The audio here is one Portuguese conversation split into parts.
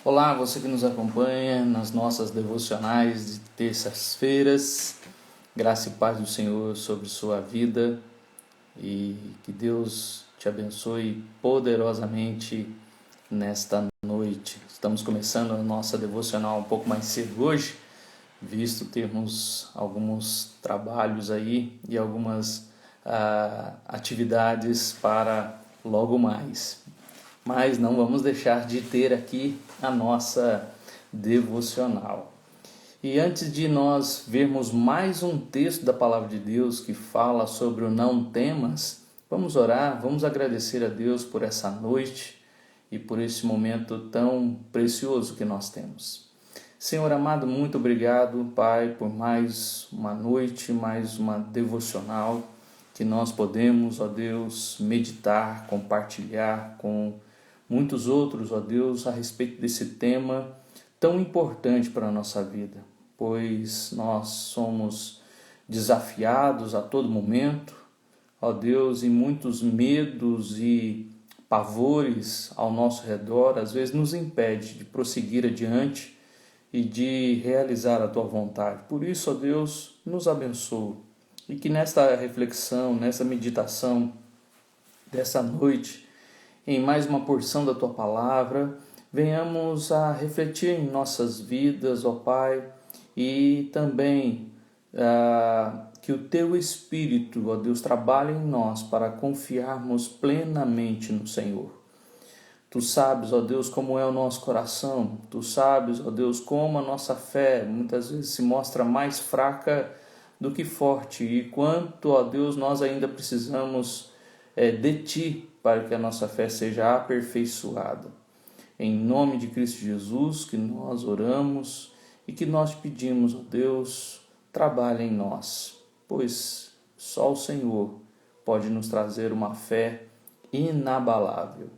Olá, você que nos acompanha nas nossas devocionais de terças-feiras. Graça e paz do Senhor sobre sua vida e que Deus te abençoe poderosamente nesta noite. Estamos começando a nossa devocional um pouco mais cedo hoje, visto termos alguns trabalhos aí e algumas atividades para logo mais. Mas não vamos deixar de ter aqui a nossa devocional. E antes de nós vermos mais um texto da Palavra de Deus que fala sobre o não temas, vamos orar, vamos agradecer a Deus por essa noite e por esse momento tão precioso que nós temos. Senhor amado, muito obrigado, Pai, por mais uma noite, mais uma devocional que nós podemos, ó Deus, meditar, compartilhar com muitos outros, ó Deus, a respeito desse tema tão importante para a nossa vida, pois nós somos desafiados a todo momento, ó Deus, e muitos medos e pavores ao nosso redor, às vezes nos impede de prosseguir adiante e de realizar a Tua vontade. Por isso, ó Deus, nos abençoe e que nesta reflexão, nessa meditação dessa noite, em mais uma porção da Tua Palavra, venhamos a refletir em nossas vidas, ó Pai, e também que o Teu Espírito, ó Deus, trabalhe em nós para confiarmos plenamente no Senhor. Tu sabes, ó Deus, como é o nosso coração, Tu sabes, ó Deus, como a nossa fé muitas vezes se mostra mais fraca do que forte, e quanto, ó Deus, nós ainda precisamos de Ti para que a nossa fé seja aperfeiçoada. Em nome de Cristo Jesus que nós oramos e que nós pedimos, ó Deus, trabalhe em nós, pois só o Senhor pode nos trazer uma fé inabalável.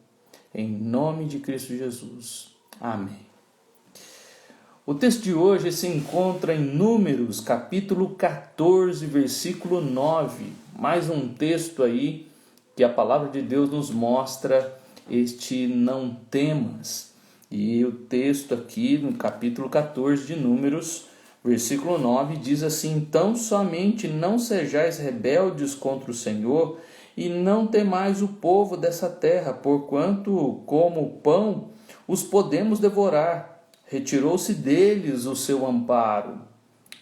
Em nome de Cristo Jesus. Amém. O texto de hoje se encontra em Números, capítulo 14, versículo 9. Mais um texto aí que a palavra de Deus nos mostra este não temas. E o texto aqui no capítulo 14 de Números, versículo 9, diz assim: Então somente não sejais rebeldes contra o Senhor, e não temais o povo dessa terra, porquanto, como pão, os podemos devorar. Retirou-se deles o seu amparo.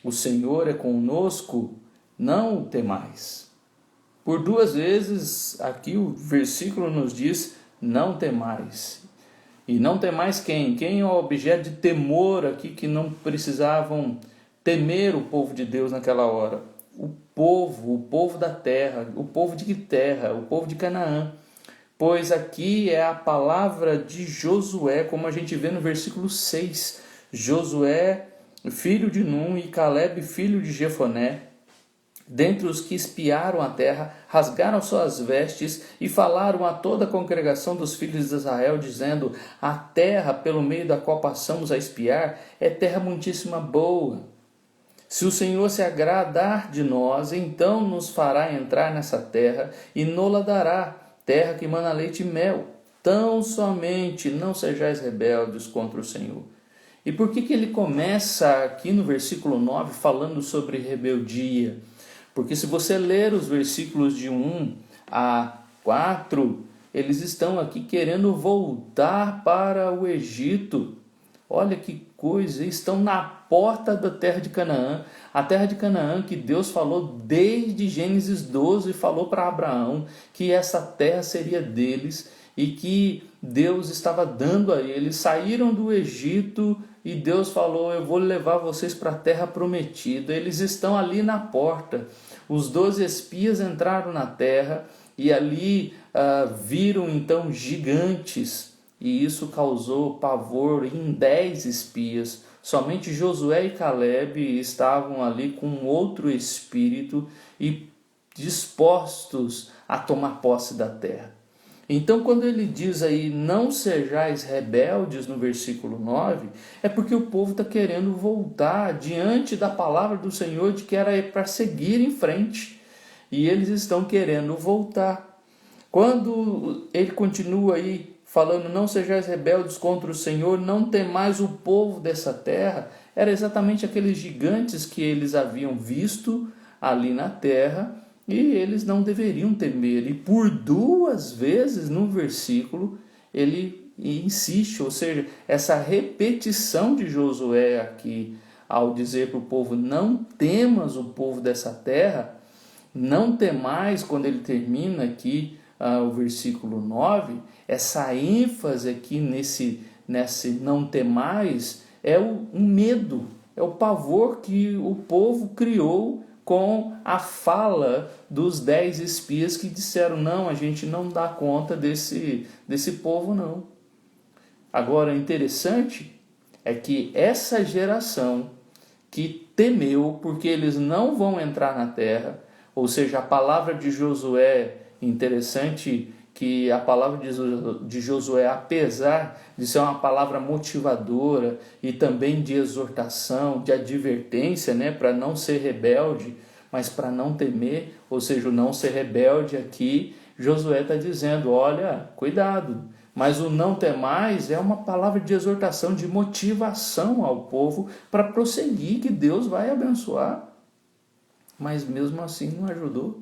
O Senhor é conosco, não o temais. Por duas vezes aqui o versículo nos diz: não temais. E não temais quem? Quem é o objeto de temor aqui que não precisavam temer o povo de Deus naquela hora? O povo da terra, o povo de que terra? O povo de Canaã. Pois aqui é a palavra de Josué, como a gente vê no versículo 6. Josué, filho de Num, e Caleb, filho de Jefoné, dentre os que espiaram a terra, rasgaram suas vestes e falaram a toda a congregação dos filhos de Israel, dizendo: a terra pelo meio da qual passamos a espiar é terra muitíssima boa. Se o Senhor se agradar de nós, então nos fará entrar nessa terra e nos-la dará, terra que mana leite e mel. Tão somente não sejais rebeldes contra o Senhor. E por que ele começa aqui no versículo 9 falando sobre rebeldia? Porque se você ler os versículos de 1 a 4, eles estão aqui querendo voltar para o Egito. Olha que coisa, estão na porta da terra de Canaã, a terra de Canaã que Deus falou desde Gênesis 12, falou para Abraão que essa terra seria deles e que Deus estava dando a eles. Saíram do Egito e Deus falou: eu vou levar vocês para a terra prometida. Eles estão ali na porta. Os 12 espias entraram na terra e ali viram então gigantes, e isso causou pavor em 10 espias. Somente Josué e Caleb estavam ali com outro espírito e dispostos a tomar posse da terra. Então, quando ele diz aí, não sejais rebeldes, no versículo 9, é porque o povo está querendo voltar diante da palavra do Senhor, de que era para seguir em frente. E eles estão querendo voltar. Quando ele continua aí falando: não sejais rebeldes contra o Senhor, não temais o povo dessa terra, era exatamente aqueles gigantes que eles haviam visto ali na terra, e eles não deveriam temer. E por 2 vezes no versículo ele insiste, ou seja, essa repetição de Josué aqui, ao dizer para o povo: não temas o povo dessa terra, não temais, quando ele termina aqui o versículo 9, essa ênfase aqui nesse não temais é um medo, é o pavor que o povo criou com a fala dos 10 espias que disseram: não, a gente não dá conta desse povo não. Agora, interessante é que essa geração que temeu, porque eles não vão entrar na terra, ou seja, a palavra de Josué, interessante que a palavra de Josué, apesar de ser uma palavra motivadora e também de exortação, de advertência, né, para não ser rebelde, mas para não temer, ou seja, o não ser rebelde aqui, Josué está dizendo: olha, cuidado. Mas o não temais é uma palavra de exortação, de motivação ao povo para prosseguir, que Deus vai abençoar. Mas mesmo assim não ajudou.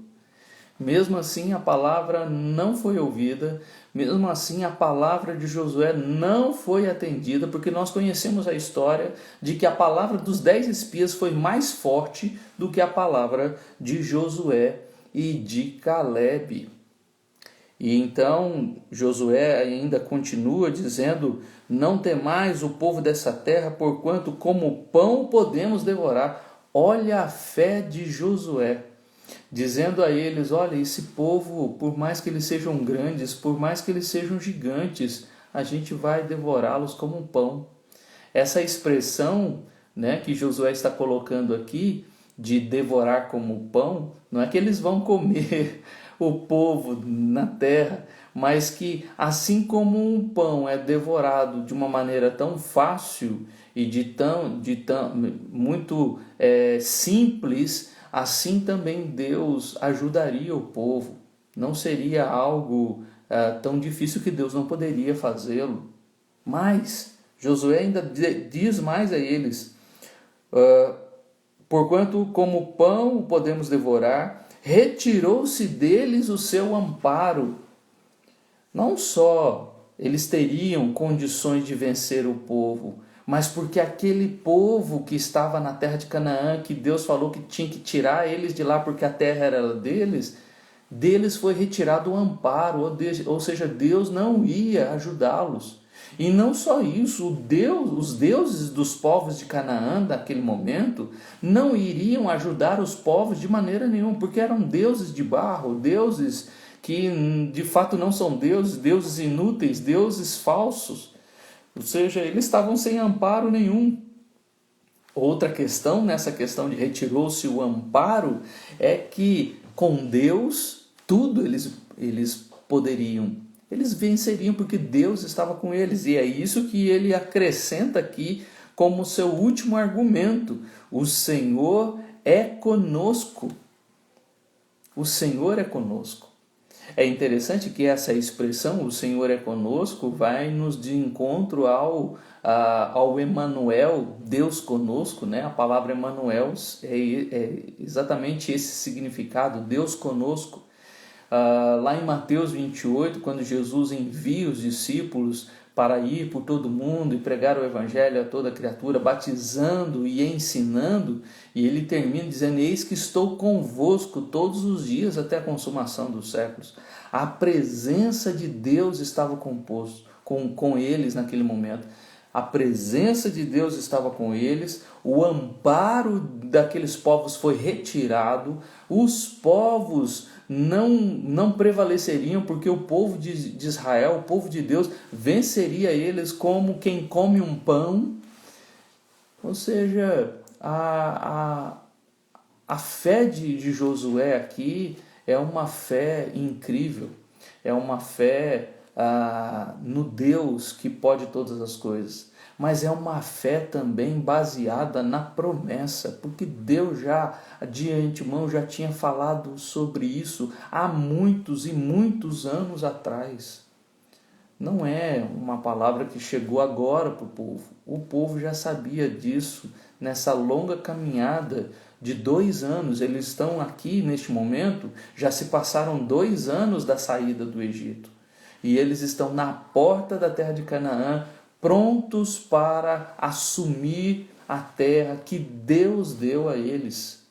Mesmo assim a palavra não foi ouvida. Mesmo assim a palavra de Josué não foi atendida, porque nós conhecemos a história de que a palavra dos 10 espias foi mais forte do que a palavra de Josué e de Calebe. E então Josué ainda continua dizendo: não temais o povo dessa terra, porquanto como pão podemos devorar. Olha a fé de Josué, dizendo a eles: olha, esse povo, por mais que eles sejam grandes, por mais que eles sejam gigantes, a gente vai devorá-los como um pão. Essa expressão, né, que Josué está colocando aqui, de devorar como pão, não é que eles vão comer o povo na terra, mas que assim como um pão é devorado de uma maneira tão fácil e de tão muito simples, assim também Deus ajudaria o povo. Não seria algo tão difícil que Deus não poderia fazê-lo. Mas Josué ainda diz mais a eles: porquanto como pão o podemos devorar, retirou-se deles o seu amparo. Não só eles teriam condições de vencer o povo, mas porque aquele povo que estava na terra de Canaã, que Deus falou que tinha que tirar eles de lá porque a terra era deles foi retirado o amparo, ou seja, Deus não ia ajudá-los. E não só isso, os deuses dos povos de Canaã naquele momento não iriam ajudar os povos de maneira nenhuma, porque eram deuses de barro, deuses que de fato não são deuses inúteis, deuses falsos. Ou seja, eles estavam sem amparo nenhum. Outra questão, nessa questão de retirou-se o amparo, é que com Deus tudo eles poderiam. Eles venceriam porque Deus estava com eles. E é isso que ele acrescenta aqui como seu último argumento: o Senhor é conosco. O Senhor é conosco. É interessante que essa expressão, o Senhor é conosco, vai nos de encontro ao Emanuel, Deus conosco, né? A palavra Emanuel é exatamente esse significado, Deus conosco. Lá em Mateus 28, quando Jesus envia os discípulos para ir por todo mundo e pregar o evangelho a toda criatura, batizando e ensinando, e ele termina dizendo: eis que estou convosco todos os dias até a consumação dos séculos. A presença de Deus estava com eles naquele momento. A presença de Deus estava com eles, o amparo daqueles povos foi retirado, os povos não prevaleceriam, porque o povo de Israel, o povo de Deus, venceria eles como quem come um pão. Ou seja, a fé de Josué aqui é uma fé incrível, é uma fé no Deus que pode todas as coisas, mas é uma fé também baseada na promessa, porque Deus já de antemão já tinha falado sobre isso há muitos e muitos anos atrás. Não é uma palavra que chegou agora para o povo. O povo já sabia disso nessa longa caminhada de 2 anos. Eles estão aqui neste momento, já se passaram 2 anos da saída do Egito. E eles estão na porta da terra de Canaã, prontos para assumir a terra que Deus deu a eles.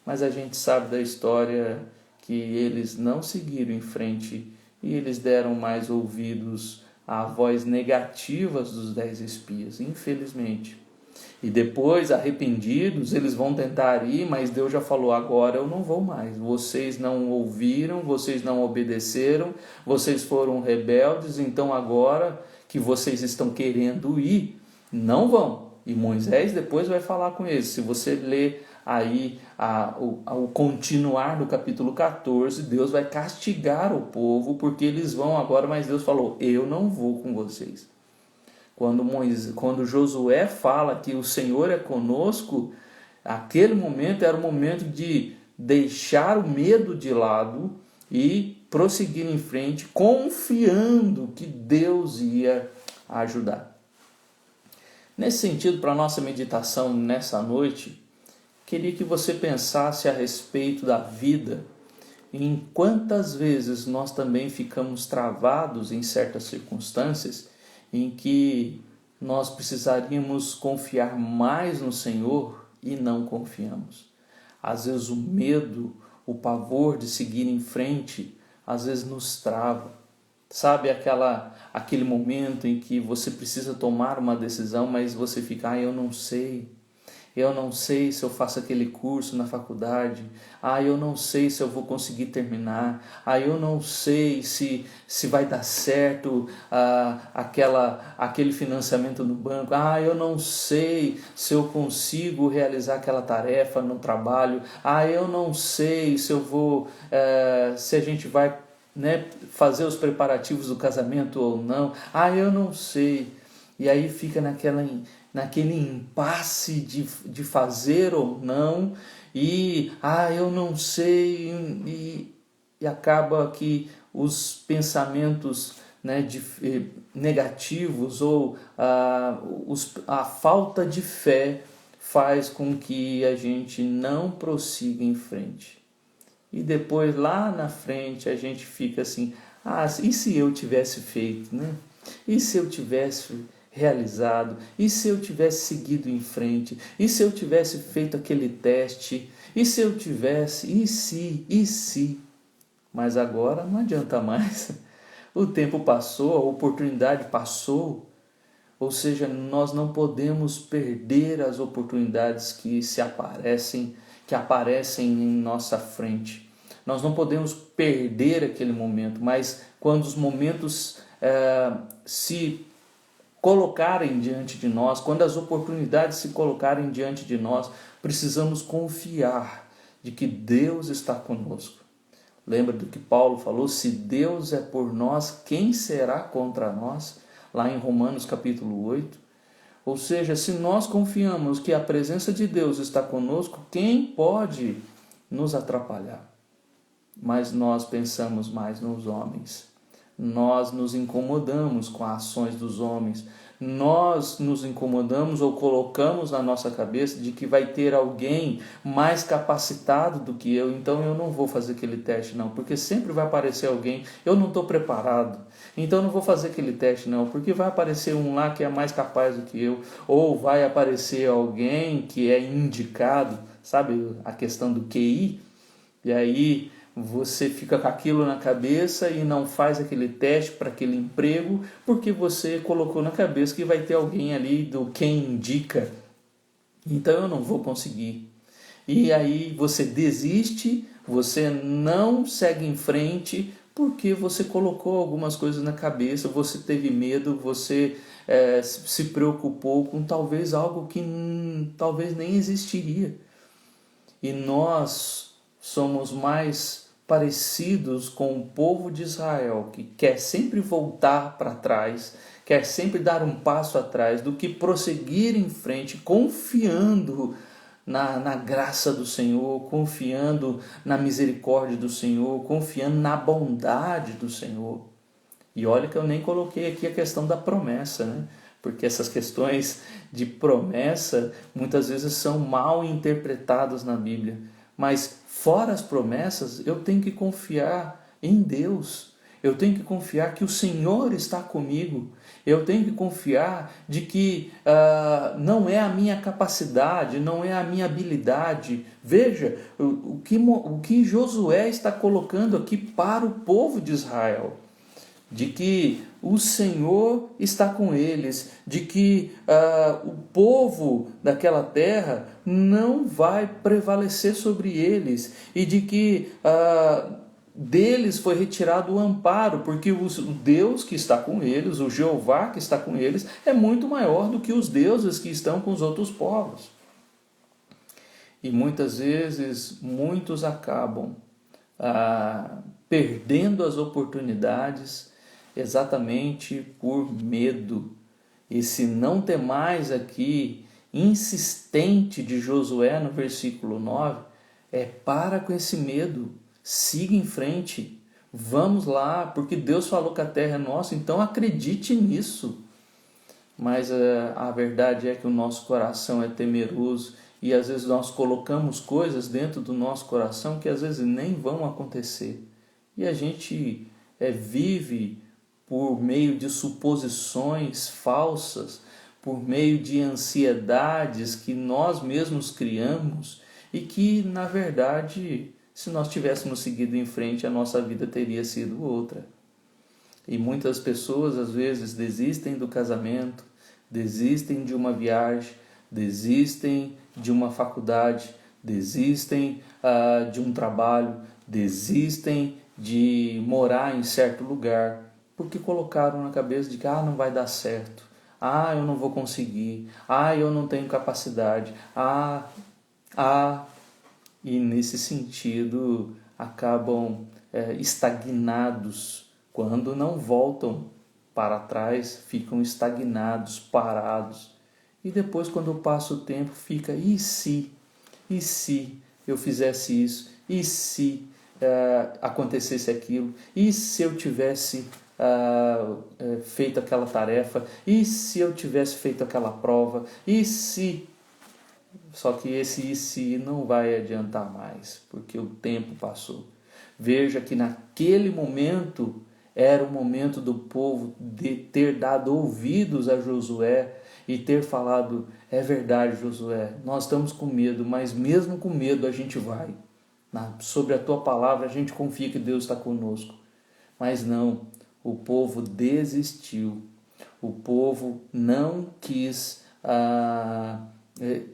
Mas a gente sabe da história que eles não seguiram em frente e eles deram mais ouvidos à voz negativas dos 10 espias, infelizmente. E depois, arrependidos, eles vão tentar ir, mas Deus já falou, agora eu não vou mais. Vocês não ouviram, vocês não obedeceram, vocês foram rebeldes, então agora que vocês estão querendo ir, não vão. E Moisés depois vai falar com eles. Se você ler aí o continuar do capítulo 14, Deus vai castigar o povo, porque eles vão agora, mas Deus falou, eu não vou com vocês. Quando Josué fala que o Senhor é conosco, aquele momento era o momento de deixar o medo de lado e prosseguir em frente, confiando que Deus ia ajudar. Nesse sentido, para a nossa meditação nessa noite, queria que você pensasse a respeito da vida, em quantas vezes nós também ficamos travados em certas circunstâncias em que nós precisaríamos confiar mais no Senhor e não confiamos. Às vezes o medo, o pavor de seguir em frente, às vezes nos trava. Sabe aquele momento em que você precisa tomar uma decisão, mas você fica, eu não sei se eu faço aquele curso na faculdade, eu não sei se eu vou conseguir terminar, eu não sei se vai dar certo aquele financiamento no banco, eu não sei se eu consigo realizar aquela tarefa no trabalho, eu não sei se eu vou, se a gente vai fazer os preparativos do casamento ou não, eu não sei. E aí fica naquele impasse de fazer ou não, e eu não sei, e acaba que os pensamentos negativos ou a falta de fé faz com que a gente não prossiga em frente. E depois lá na frente a gente fica assim, e se eu tivesse feito, né? E se eu tivesse realizado? E se eu tivesse seguido em frente? E se eu tivesse feito aquele teste? E se eu tivesse? E se? Mas agora não adianta mais. O tempo passou, a oportunidade passou. Ou seja, nós não podemos perder as oportunidades que aparecem em nossa frente. Nós não podemos perder aquele momento, mas quando os momentos se colocarem diante de nós, quando as oportunidades se colocarem diante de nós, precisamos confiar de que Deus está conosco. Lembra do que Paulo falou? Se Deus é por nós, quem será contra nós? Lá em Romanos capítulo 8. Ou seja, se nós confiamos que a presença de Deus está conosco, quem pode nos atrapalhar? Mas nós pensamos mais nos homens. Nós nos incomodamos com as ações dos homens. Nós nos incomodamos ou colocamos na nossa cabeça de que vai ter alguém mais capacitado do que eu, então eu não vou fazer aquele teste não, porque sempre vai aparecer alguém, eu não estou preparado, então eu não vou fazer aquele teste não, porque vai aparecer um lá que é mais capaz do que eu, ou vai aparecer alguém que é indicado, sabe a questão do QI, e aí você fica com aquilo na cabeça e não faz aquele teste para aquele emprego, porque você colocou na cabeça que vai ter alguém ali do quem indica. Então eu não vou conseguir. E aí você desiste, você não segue em frente, porque você colocou algumas coisas na cabeça, você teve medo, você se preocupou com talvez algo que talvez nem existiria. E nós somos mais parecidos com o povo de Israel, que quer sempre voltar para trás, quer sempre dar um passo atrás, do que prosseguir em frente, confiando na graça do Senhor, confiando na misericórdia do Senhor, confiando na bondade do Senhor. E olha que eu nem coloquei aqui a questão da promessa, né? Porque essas questões de promessa muitas vezes são mal interpretadas na Bíblia. Mas fora as promessas, eu tenho que confiar em Deus. Eu tenho que confiar que o Senhor está comigo. Eu tenho que confiar de que não é a minha capacidade, não é a minha habilidade. Veja o que Josué está colocando aqui para o povo de Israel. De que o Senhor está com eles, de que o povo daquela terra não vai prevalecer sobre eles, e de que deles foi retirado o amparo, porque o Deus que está com eles, o Jeová que está com eles, é muito maior do que os deuses que estão com os outros povos. E muitas vezes muitos acabam perdendo as oportunidades exatamente por medo. Esse não temais aqui, insistente de Josué no versículo 9, para com esse medo, siga em frente, vamos lá, porque Deus falou que a terra é nossa, então acredite nisso. Mas a verdade é que o nosso coração é temeroso e às vezes nós colocamos coisas dentro do nosso coração que às vezes nem vão acontecer. E a gente vive por meio de suposições falsas, por meio de ansiedades que nós mesmos criamos e que, na verdade, se nós tivéssemos seguido em frente, a nossa vida teria sido outra. E muitas pessoas, às vezes, desistem do casamento, desistem de uma viagem, desistem de uma faculdade, desistem de um trabalho, desistem de morar em certo lugar, porque colocaram na cabeça de que não vai dar certo, eu não vou conseguir, eu não tenho capacidade, e nesse sentido acabam estagnados, quando não voltam para trás, ficam estagnados, parados, e depois quando passa o tempo fica, e se eu fizesse isso, e se acontecesse aquilo, e se eu tivesse feito aquela tarefa, e se eu tivesse feito aquela prova, e se... Só que esse e se não vai adiantar mais, porque o tempo passou. Veja que naquele momento era o momento do povo de ter dado ouvidos a Josué e ter falado, é verdade, Josué, nós estamos com medo, mas mesmo com medo a gente vai. Sobre a tua palavra a gente confia que Deus está conosco. Mas não, o povo desistiu, o povo não quis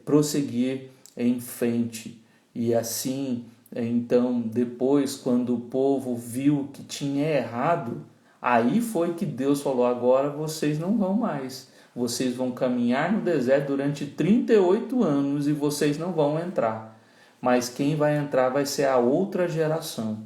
prosseguir em frente. E assim, então, depois, quando o povo viu que tinha errado, aí foi que Deus falou, agora vocês não vão mais. Vocês vão caminhar no deserto durante 38 anos e vocês não vão entrar. Mas quem vai entrar vai ser a outra geração.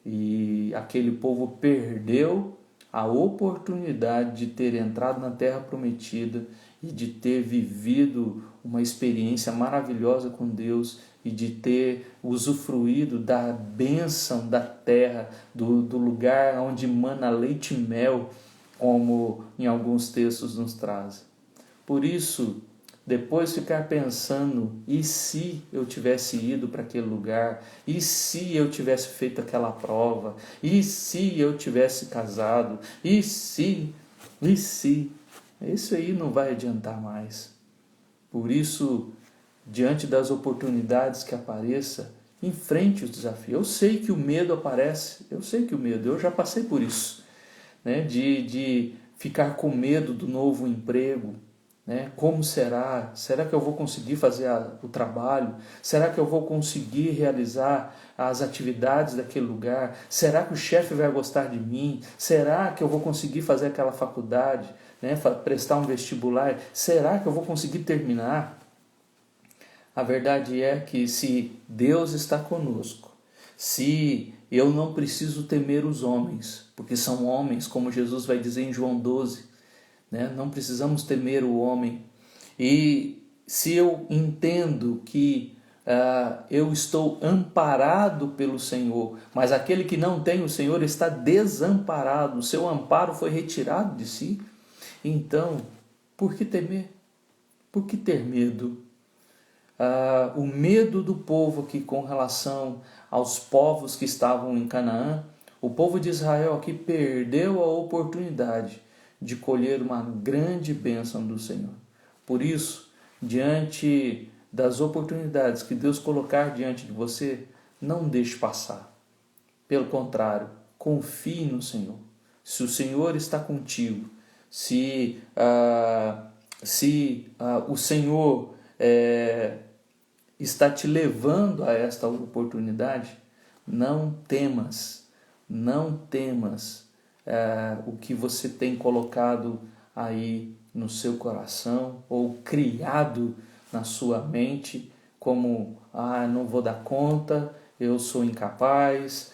E aquele povo perdeu a oportunidade de ter entrado na terra prometida e de ter vivido uma experiência maravilhosa com Deus e de ter usufruído da bênção da terra, do lugar onde mana leite e mel, como em alguns textos nos trazem. Por isso, depois ficar pensando, e se eu tivesse ido para aquele lugar? E se eu tivesse feito aquela prova? E se eu tivesse casado? E se? Isso aí não vai adiantar mais. Por isso, diante das oportunidades que apareça, enfrente os desafios. Eu sei que o medo aparece, eu já passei por isso, né? De ficar com medo do novo emprego, né? Como será? Será que eu vou conseguir fazer o trabalho? Será que eu vou conseguir realizar as atividades daquele lugar? Será que o chefe vai gostar de mim? Será que eu vou conseguir fazer aquela faculdade, né? Prestar um vestibular? Será que eu vou conseguir terminar? A verdade é que se Deus está conosco, se eu não preciso temer os homens, porque são homens, como Jesus vai dizer em João 12, né? Não precisamos temer o homem. E se eu entendo que eu estou amparado pelo Senhor, mas aquele que não tem o Senhor está desamparado, o seu amparo foi retirado de si. Então, por que temer? Por que ter medo? O medo do povo aqui com relação aos povos que estavam em Canaã, o povo de Israel aqui perdeu a oportunidade de colher uma grande bênção do Senhor. Por isso, diante das oportunidades que Deus colocar diante de você, não deixe passar. Pelo contrário, confie no Senhor. Se o Senhor está contigo, se o Senhor está te levando a esta oportunidade, não temas o que você tem colocado aí no seu coração ou criado na sua mente como, não vou dar conta, eu sou incapaz,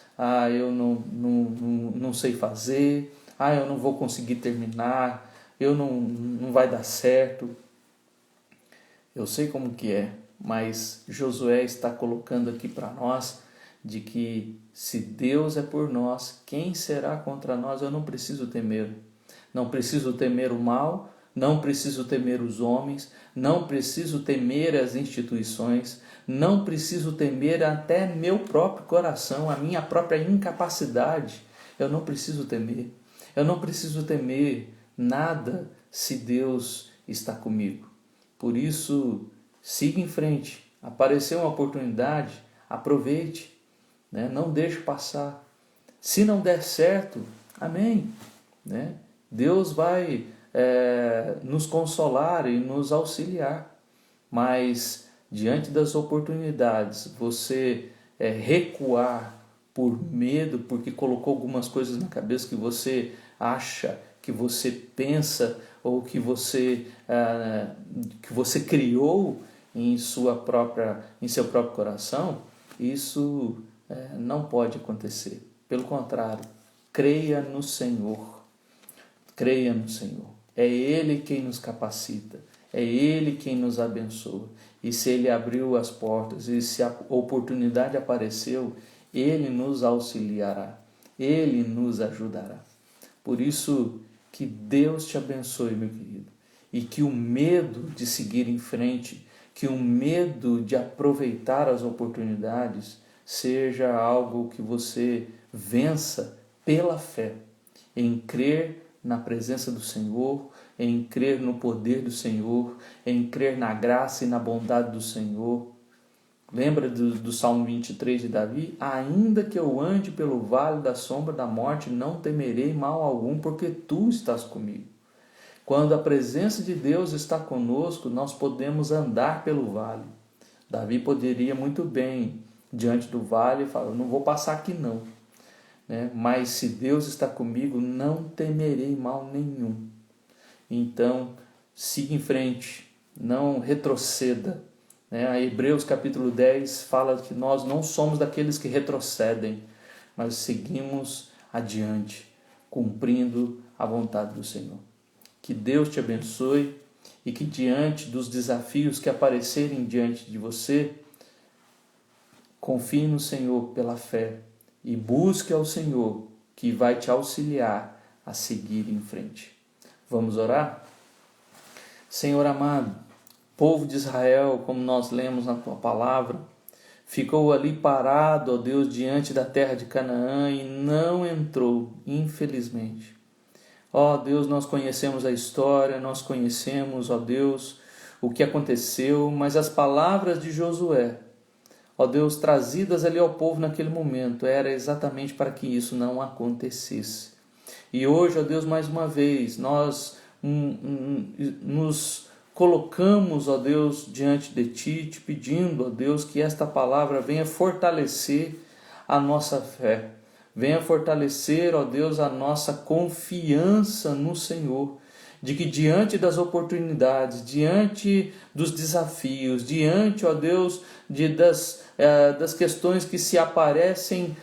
eu não sei fazer, eu não vou conseguir terminar, não vai dar certo. Eu sei como que é, mas Josué está colocando aqui para nós de que se Deus é por nós, quem será contra nós? Eu não preciso temer. Não preciso temer o mal, não preciso temer os homens, não preciso temer as instituições, não preciso temer até meu próprio coração, a minha própria incapacidade. Eu não preciso temer. Eu não preciso temer nada se Deus está comigo. Por isso, siga em frente. Apareceu uma oportunidade, aproveite, né? Não deixe passar. Se não der certo, amém, né? Deus vai nos consolar e nos auxiliar. Mas, diante das oportunidades, você recuar por medo, porque colocou algumas coisas na cabeça que você acha, que você pensa ou que você criou em seu próprio coração, isso não pode acontecer. Pelo contrário, creia no Senhor. Creia no Senhor. É Ele quem nos capacita. É Ele quem nos abençoa. E se Ele abriu as portas e se a oportunidade apareceu, Ele nos auxiliará. Ele nos ajudará. Por isso, que Deus te abençoe, meu querido. E que o medo de seguir em frente, que o medo de aproveitar as oportunidades seja algo que você vença pela fé, em crer na presença do Senhor, em crer no poder do Senhor, em crer na graça e na bondade do Senhor. Lembra do Salmo 23 de Davi? Ainda que eu ande pelo vale da sombra da morte, não temerei mal algum, porque tu estás comigo. Quando a presença de Deus está conosco, nós podemos andar pelo vale. Davi poderia muito bem, diante do vale, falar, não vou passar aqui não. Mas se Deus está comigo, não temerei mal nenhum. Então, siga em frente, não retroceda. Hebreus capítulo 10 fala que nós não somos daqueles que retrocedem, mas seguimos adiante, cumprindo a vontade do Senhor. Que Deus te abençoe e que diante dos desafios que aparecerem diante de você, confie no Senhor pela fé e busque ao Senhor que vai te auxiliar a seguir em frente. Vamos orar? Senhor amado, povo de Israel, como nós lemos na tua palavra, ficou ali parado, ó Deus, diante da terra de Canaã e não entrou, infelizmente. Ó Deus, nós conhecemos a história, nós conhecemos, ó Deus, o que aconteceu, mas as palavras de Josué, ó Deus, trazidas ali ao povo naquele momento, era exatamente para que isso não acontecesse. E hoje, ó Deus, mais uma vez, nós nos colocamos, ó Deus, diante de Ti, te pedindo, ó Deus, que esta palavra venha fortalecer a nossa fé, venha fortalecer, ó Deus, a nossa confiança no Senhor, de que diante das oportunidades, diante dos desafios, diante, ó Deus, das questões que se aparecem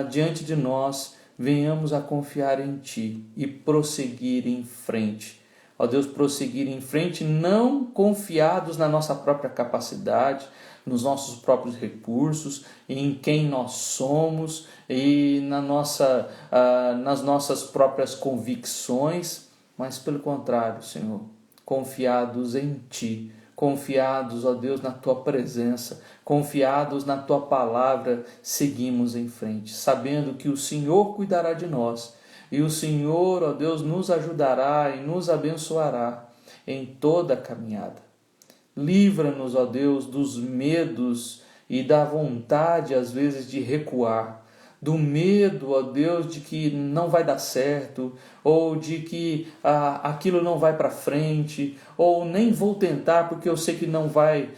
diante de nós, venhamos a confiar em Ti e prosseguir em frente. Ó Deus, prosseguir em frente, não confiados na nossa própria capacidade, nos nossos próprios recursos, em quem nós somos e nas nossas próprias convicções, mas pelo contrário, Senhor, confiados em Ti, confiados, ó Deus, na Tua presença, confiados na Tua palavra, seguimos em frente, sabendo que o Senhor cuidará de nós e o Senhor, ó Deus, nos ajudará e nos abençoará em toda a caminhada. Livra-nos, ó Deus, dos medos e da vontade, às vezes, de recuar. Do medo, ó Deus, de que não vai dar certo, ou de que aquilo não vai para frente, ou nem vou tentar porque eu sei que não vai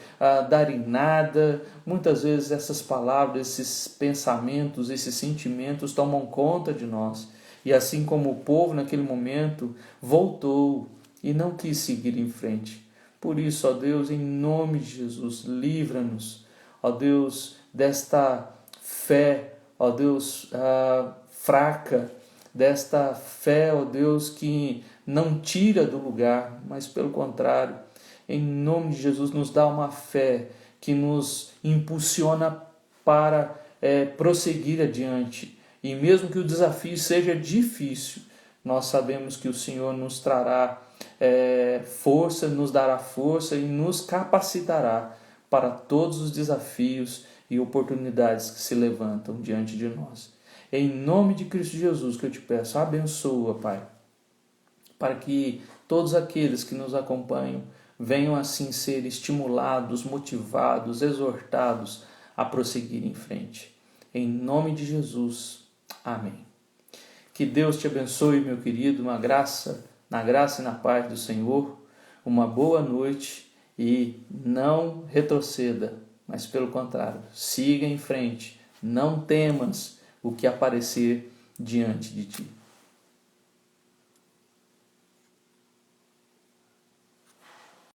dar em nada. Muitas vezes essas palavras, esses pensamentos, esses sentimentos tomam conta de nós. E assim como o povo naquele momento voltou e não quis seguir em frente. Por isso, ó Deus, em nome de Jesus, livra-nos, ó Deus, desta fé, ó Deus, fraca, desta fé, ó Deus, que não tira do lugar, mas pelo contrário, em nome de Jesus, nos dá uma fé que nos impulsiona para prosseguir adiante. E mesmo que o desafio seja difícil, nós sabemos que o Senhor nos trará força, nos dará força e nos capacitará para todos os desafios e oportunidades que se levantam diante de nós. Em nome de Cristo Jesus que eu te peço, abençoa, Pai, para que todos aqueles que nos acompanham venham assim ser estimulados, motivados, exortados a prosseguir em frente. Em nome de Jesus. Amém. Que Deus te abençoe, meu querido, na graça e na paz do Senhor, uma boa noite e não retroceda, mas pelo contrário, siga em frente, não temas o que aparecer diante de ti.